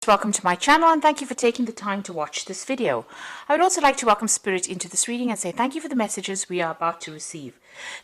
Welcome to my channel and thank you for taking the time to watch this video. I would also like to welcome Spirit into this reading and say thank you for the messages we are about to receive.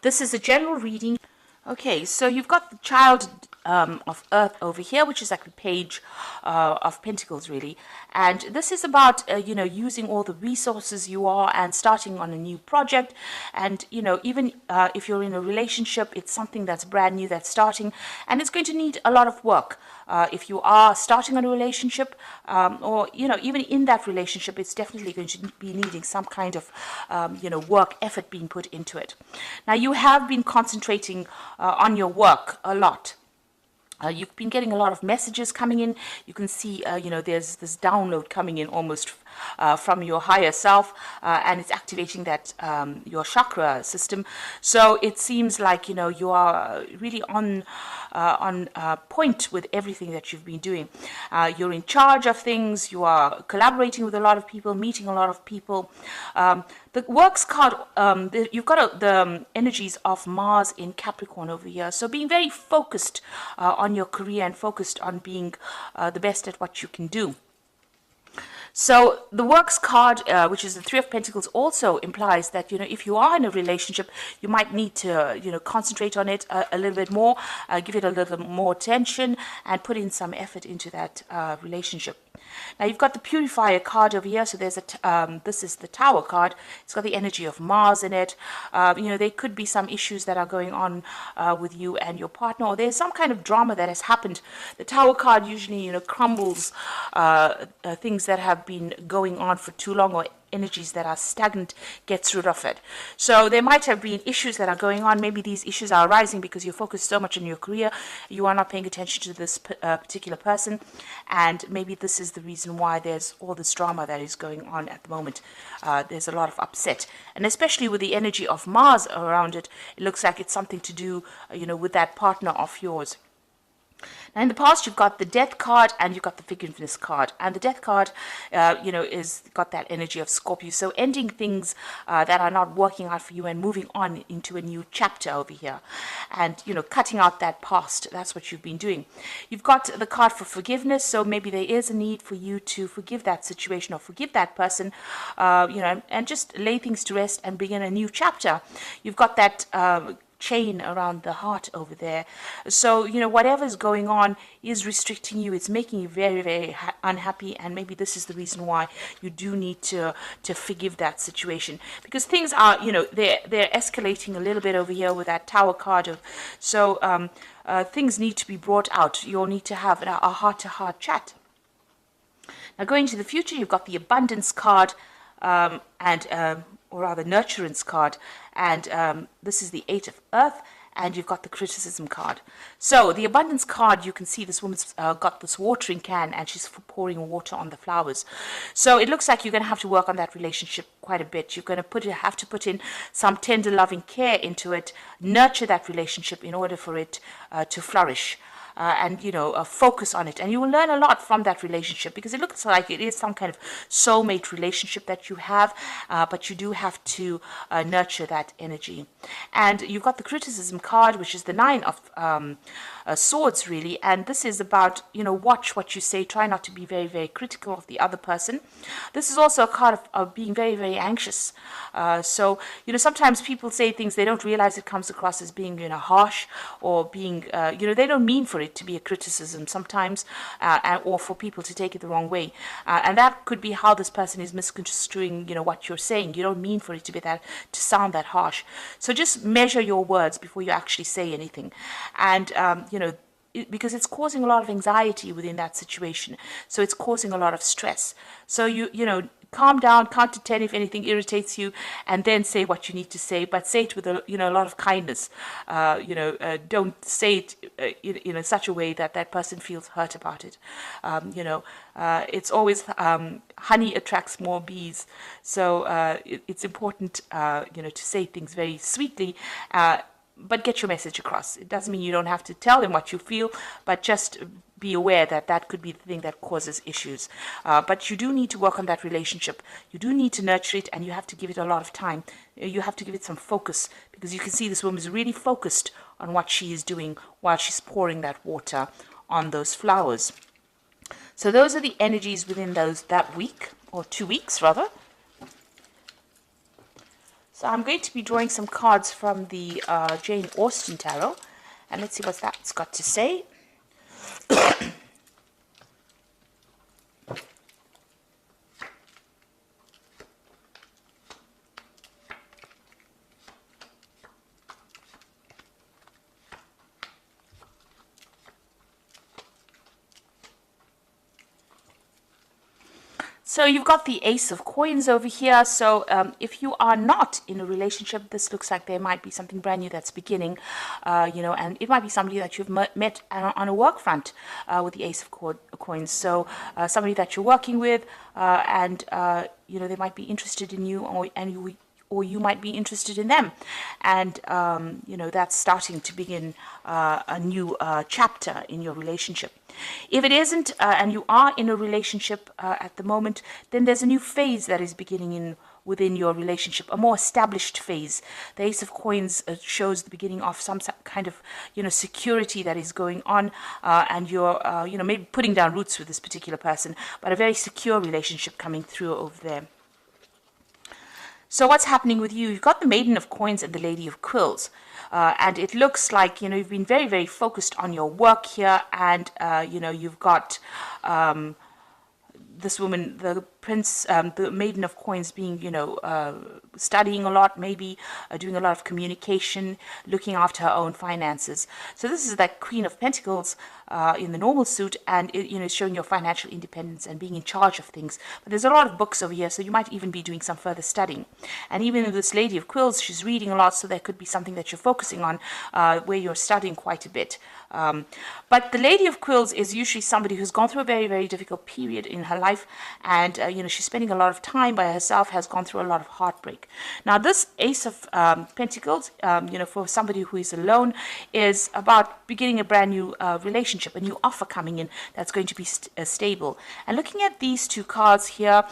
This is a general reading. Okay, so you've got the child of Earth over here, which is like the page of Pentacles, really. And this is about, using all the resources you are and starting on a new project. And, even if you're in a relationship, it's something that's brand new, that's starting, and it's going to need a lot of work. If you are starting on a relationship, or, even in that relationship, it's definitely going to be needing some kind of, work effort being put into it. Now, you have been concentrating on your work a lot. You've been getting a lot of messages coming in. You can see, there's this download coming in almost from your higher self, and it's activating that your chakra system. So it seems like you are really on point with everything that you've been doing. You're in charge of things. You are collaborating with a lot of people, meeting a lot of people. The works card, you've got the energies of Mars in Capricorn over here. So being very focused on your career and focused on being the best at what you can do. So the works card, which is the Three of Pentacles, also implies that, if you are in a relationship, you might need to, concentrate on it a little bit more, give it a little more attention and put in some effort into that relationship. Now you've got the Purifier card over here. So there's this is the Tower card. It's got the energy of Mars in it. There could be some issues that are going on with you and your partner, or there's some kind of drama that has happened. The Tower card usually, crumbles things that have been going on for too long, or energies that are stagnant, gets rid of it. So there might have been issues that are going on. Maybe these issues are arising because you're focused so much on your career, you are not paying attention to this particular person, and maybe this is the reason why there's all this drama that is going on at the moment. There's a lot of upset, and especially with the energy of Mars around it, it looks like it's something to do, with that partner of yours. Now, in the past, you've got the Death card and you've got the Forgiveness card. And the Death card, is got that energy of Scorpio. So ending things that are not working out for you and moving on into a new chapter over here. And, cutting out that past. That's what you've been doing. You've got the card for Forgiveness. So maybe there is a need for you to forgive that situation or forgive that person, and just lay things to rest and begin a new chapter. You've got that chain around the heart over there. So whatever's going on is restricting you. It's making you very, very unhappy, and maybe this is the reason why you do need to forgive that situation, because things are they're escalating a little bit over here with that Tower card. So things need to be brought out. You'll need to have a heart-to-heart chat. Now, going to the future, you've got the Abundance card, or rather Nurturance card, and this is the Eight of Earth, and you've got the Criticism card. So the Abundance card, you can see this woman's got this watering can and she's pouring water on the flowers. So it looks like you're going to have to work on that relationship quite a bit. You're going to have to put in some tender loving care into it, nurture that relationship in order for it to flourish. And focus on it, and you will learn a lot from that relationship, because it looks like it is some kind of soulmate relationship that you have, but you do have to nurture that energy. And you've got the Criticism card, which is the Nine of Swords, really, and this is about watch what you say, try not to be very, very critical of the other person. This is also a card of being very, very anxious. So sometimes people say things, they don't realize it comes across as being harsh, or being they don't mean for it to be a criticism sometimes, or for people to take it the wrong way, and that could be how this person is misconstruing what you're saying. You don't mean for it to be to sound that harsh. So just measure your words before you actually say anything, and because it's causing a lot of anxiety within that situation, so it's causing a lot of stress. So calm down, count to 10 if anything irritates you, and then say what you need to say, but say it with a lot of kindness. Don't say it in such a way that that person feels hurt about it. It's always honey attracts more bees, so it's important to say things very sweetly, but get your message across. It doesn't mean you don't have to tell them what you feel, but just be aware that that could be the thing that causes issues. But you do need to work on that relationship. You do need to nurture it, and you have to give it a lot of time. You have to give it some focus, because you can see this woman is really focused on what she is doing while she's pouring that water on those flowers. So those are the energies within that week, or 2 weeks rather. So I'm going to be drawing some cards from the Jane Austen Tarot, and let's see what that's got to say. So you've got the Ace of Coins over here. So if you are not in a relationship, this looks like there might be something brand new that's beginning, and it might be somebody that you've met on a work front with the Ace of Coins. So somebody that you're working with, and they might be interested in you, or you might be interested in them, and that's starting to begin a new chapter in your relationship. If it isn't, and you are in a relationship at the moment, then there's a new phase that is beginning within your relationship, a more established phase. The Ace of Coins shows the beginning of some kind of security that is going on, and you're maybe putting down roots with this particular person, but a very secure relationship coming through over there. So what's happening with you? You've got the Maiden of Coins and the Lady of Quills. And it looks like, you've been very, very focused on your work here. And, you've got this woman, the the Maiden of Coins being, studying a lot, maybe doing a lot of communication, looking after her own finances. So this is that Queen of Pentacles in the normal suit, and it, showing your financial independence and being in charge of things. But there's a lot of books over here, so you might even be doing some further studying. And even with this Lady of Quills, she's reading a lot, so there could be something that you're focusing on where you're studying quite a bit. But the Lady of Quills is usually somebody who's gone through a very, very difficult period in her life, and she's spending a lot of time by herself, has gone through a lot of heartbreak. Now this Ace of Pentacles, for somebody who is alone, is about beginning a brand new relationship, a new offer coming in that's going to be stable. And looking at these two cards here,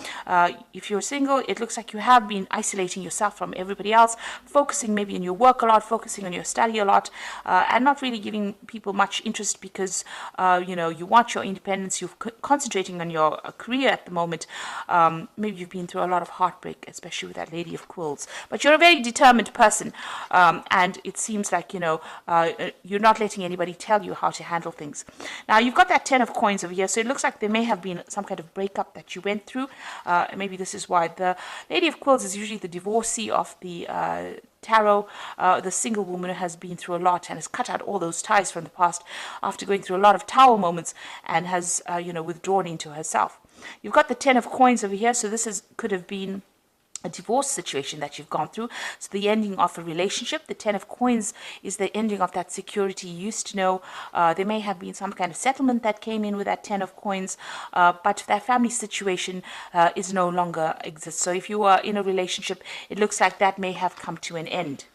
if you're single, it looks like you have been isolating yourself from everybody else, focusing maybe on your work a lot, focusing on your study a lot, and not really giving people much interest because you want your independence. You're concentrating on your career at the moment. Maybe you've been through a lot of heartbreak, especially with that Lady of Quills, but you're a very determined person, and it seems like you're not letting anybody tell you how to handle things. Now you've got that Ten of Coins over here, so it looks like there may have been some kind of breakup that you went through. Maybe this is why the Lady of Quills is usually the divorcee of the tarot. The single woman has been through a lot and has cut out all those ties from the past after going through a lot of tower moments, and has withdrawn into herself. You've got the Ten of Coins over here, so this could have been a divorce situation that you've gone through. So the ending of a relationship. The Ten of Coins is the ending of that security you used to know. There may have been some kind of settlement that came in with that Ten of Coins, but that family situation is no longer exists. So if you are in a relationship, it looks like that may have come to an end.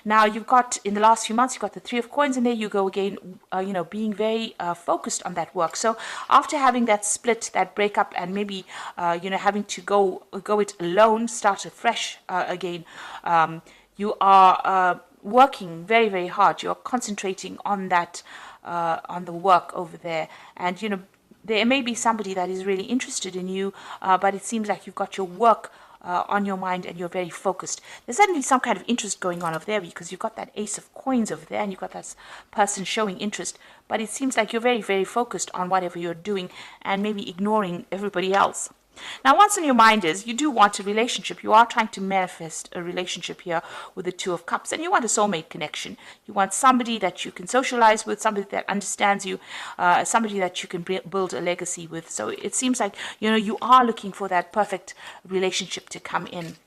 Now you've got, in the last few months, you've got the Three of Coins, and there you go again, being very focused on that work. So after having that split, that breakup, and maybe, having to go it alone, start afresh again, you are working very, very hard. You're concentrating on that, on the work over there. And, there may be somebody that is really interested in you, but it seems like you've got your work on your mind and you're very focused. There's certainly some kind of interest going on over there, because you've got that Ace of Coins over there and you've got that person showing interest, but it seems like you're very, very focused on whatever you're doing and maybe ignoring everybody else. Now, what's on your mind is you do want a relationship. You are trying to manifest a relationship here with the Two of Cups, and you want a soulmate connection. You want somebody that you can socialize with, somebody that understands you, somebody that you can build a legacy with. So it seems like, you are looking for that perfect relationship to come in.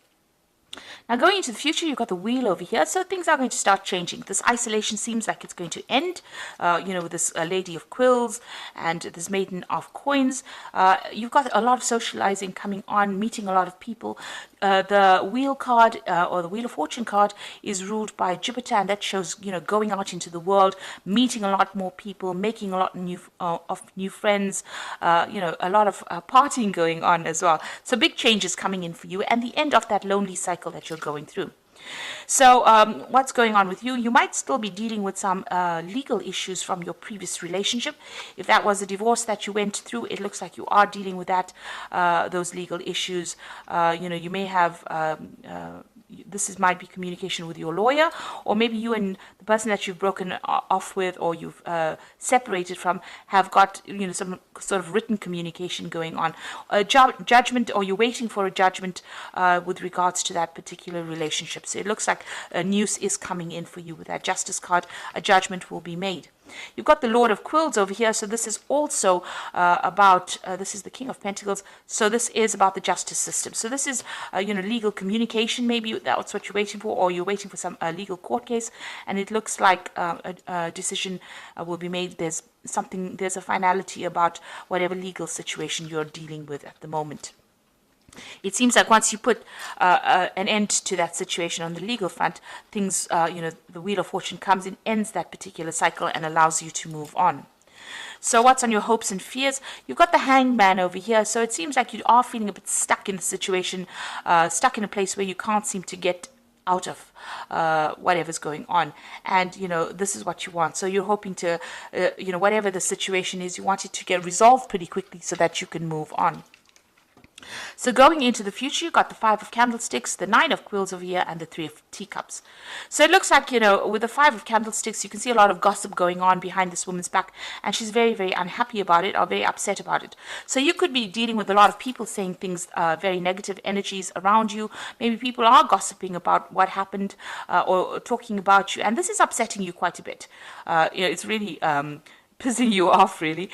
Now, going into the future, you've got the Wheel over here, so things are going to start changing. This isolation seems like it's going to end, with this Lady of Quills and this Maiden of Coins. You've got a lot of socializing coming on, meeting a lot of people. The Wheel card, or the Wheel of Fortune card, is ruled by Jupiter, and that shows, going out into the world, meeting a lot more people, making a lot of new friends, a lot of partying going on as well. So big changes coming in for you, and the end of that lonely cycle that you're going through. So what's going on with you? You might still be dealing with some legal issues from your previous relationship. If that was a divorce that you went through, it looks like you are dealing with that, those legal issues. You may have might be communication with your lawyer, or maybe you and the person that you've broken off with, or you've separated from, have got some sort of written communication going on. A judgment, or you're waiting for a judgment with regards to that particular relationship. So it looks like a news is coming in for you with that Justice card. A judgment will be made. You've got the Lord of Quills over here, so this is also about, this is the King of Pentacles, so this is about the justice system. So this is, legal communication, maybe that's what you're waiting for, or you're waiting for some legal court case, and it looks like a decision will be made. There's a finality about whatever legal situation you're dealing with at the moment. It seems like once you put an end to that situation on the legal front, things, the Wheel of Fortune comes in, ends that particular cycle, and allows you to move on. So what's on your hopes and fears? You've got the Hangman over here. So it seems like you are feeling a bit stuck in the situation, stuck in a place where you can't seem to get out of whatever's going on, and this is what you want. So you're hoping to whatever the situation is, you want it to get resolved pretty quickly so that you can move on. So going into the future, you've got the Five of Candlesticks, the Nine of Quills over here, and the Three of Teacups. So it looks like, with the Five of Candlesticks, you can see a lot of gossip going on behind this woman's back, and she's very, very unhappy about it, or very upset about it. So you could be dealing with a lot of people saying things, very negative energies around you. Maybe people are gossiping about what happened, or talking about you, and this is upsetting you quite a bit. It's really pissing you off, really.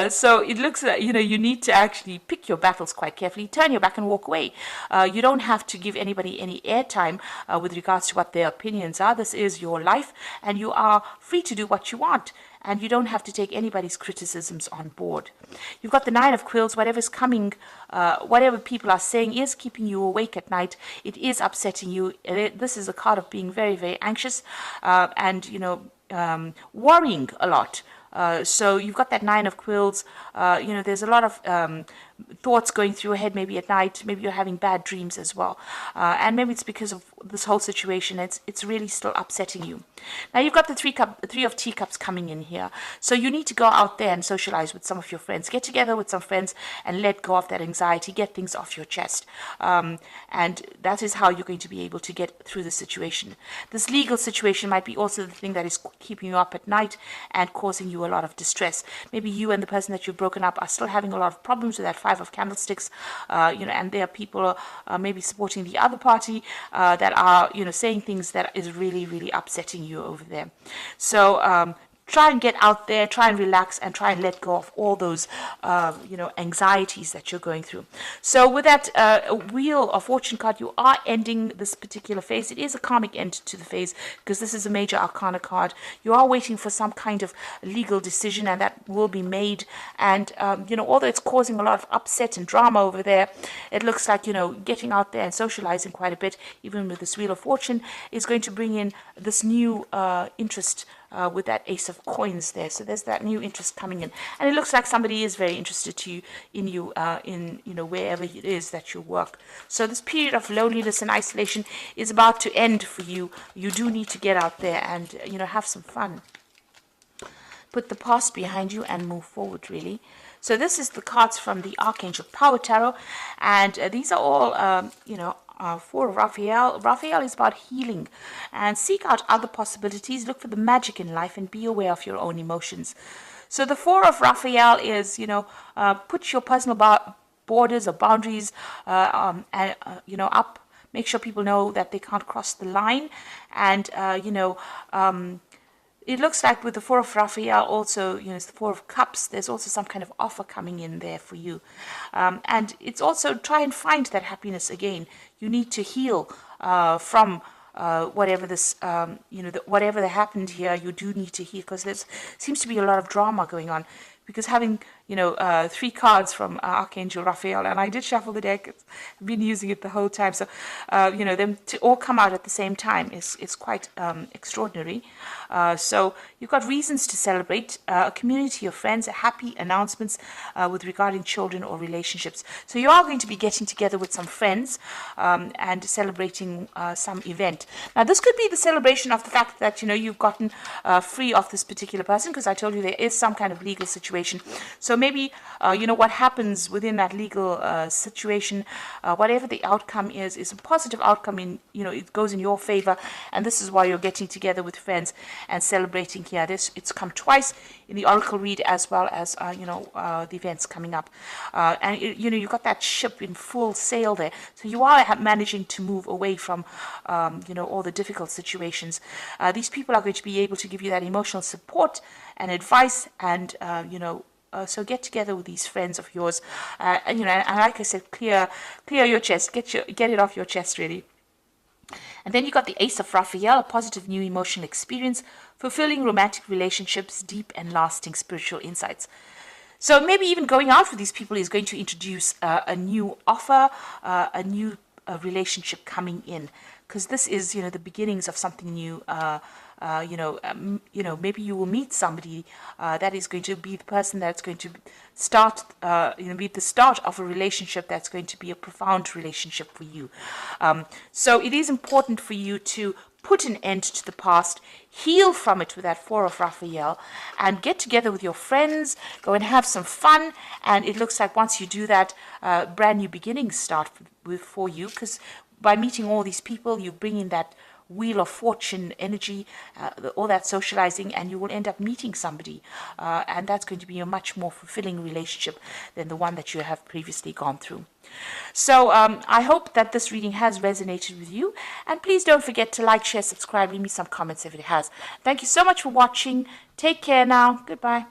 So it looks like, you need to actually pick your battles quite carefully, turn your back and walk away. You don't have to give anybody any airtime with regards to what their opinions are. This is your life, and you are free to do what you want, and you don't have to take anybody's criticisms on board. You've got the Nine of Quills. Whatever's coming, whatever people are saying is keeping you awake at night. It is upsetting you. This is a card of being very, very anxious, and worrying a lot. So you've got that Nine of Quills. There's a lot of thoughts going through your head, maybe at night. Maybe you're having bad dreams as well, and maybe it's because of this whole situation. It's really still upsetting you. Now you've got the Three of Teacups coming in here. So you need to go out there and socialize with some of your friends. Get together with some friends and let go of that anxiety. Get things off your chest, and that is how you're going to be able to get through the situation. This legal situation might be also the thing that is keeping you up at night and causing you a lot of distress. Maybe you and the person that you've broken up are still having a lot of problems with that Five of Candlesticks, and there are people maybe supporting the other party that are, saying things that is really, really upsetting you over there. So try and get out there, try and relax, and try and let go of all those, anxieties that you're going through. So with that Wheel of Fortune card, you are ending this particular phase. It is a karmic end to the phase because this is a major arcana card. You are waiting for some kind of legal decision, and that will be made. And, although it's causing a lot of upset and drama over there, it looks like, getting out there and socializing quite a bit, even with this Wheel of Fortune, is going to bring in this new interest with that Ace of Coins there. So there's that new interest coming in, and it looks like somebody is very interested in you wherever it is that you work. So this period of loneliness and isolation is about to end for you. You do need to get out there and have some fun. Put the past behind you and move forward, really. So this is the cards from the Archangel Power Tarot, and these are all Four of Raphael. Raphael is about healing, and seek out other possibilities. Look for the magic in life and be aware of your own emotions. So the Four of Raphael is, put your personal borders or boundaries, up. Make sure people know that they can't cross the line, and it looks like with the Four of Raphael also, it's the Four of Cups, there's also some kind of offer coming in there for you. And it's also try and find that happiness again. You need to heal from whatever this, whatever that happened here, you do need to heal, because there seems to be a lot of drama going on. Because having, three cards from Archangel Raphael, and I did shuffle the deck. I've been using it the whole time, so them to all come out at the same time is quite extraordinary. So you've got reasons to celebrate, a community of friends, happy announcements with regarding children or relationships. So you are going to be getting together with some friends and celebrating some event. Now this could be the celebration of the fact that you've gotten free of this particular person, because I told you there is some kind of legal situation. So maybe what happens within that legal situation, whatever the outcome is a positive outcome. It goes in your favor, and this is why you're getting together with friends and celebrating here. It's come twice in the oracle read, as well as the events coming up, and you've got that ship in full sail there. So you are managing to move away from all the difficult situations. These people are going to be able to give you that emotional support and advice, and so get together with these friends of yours, and like I said, clear your chest, get it off your chest, really. And then you got the Ace of Raphael, a positive new emotional experience, fulfilling romantic relationships, deep and lasting spiritual insights. So maybe even going out with these people is going to introduce a new offer, a new relationship coming in, because this is the beginnings of something new. Maybe you will meet somebody that is going to be the person that's going to start, be the start of a relationship that's going to be a profound relationship for you. So it is important for you to put an end to the past, heal from it with that Four of Raphael, and get together with your friends, go and have some fun. And it looks like once you do that, brand new beginnings start for you, because by meeting all these people, you bring in that Wheel of Fortune energy, all that socializing, and you will end up meeting somebody, and that's going to be a much more fulfilling relationship than the one that you have previously gone through. So I hope that this reading has resonated with you, and please don't forget to like, share, subscribe, leave me some comments if it has. Thank you so much for watching. Take care now. Goodbye.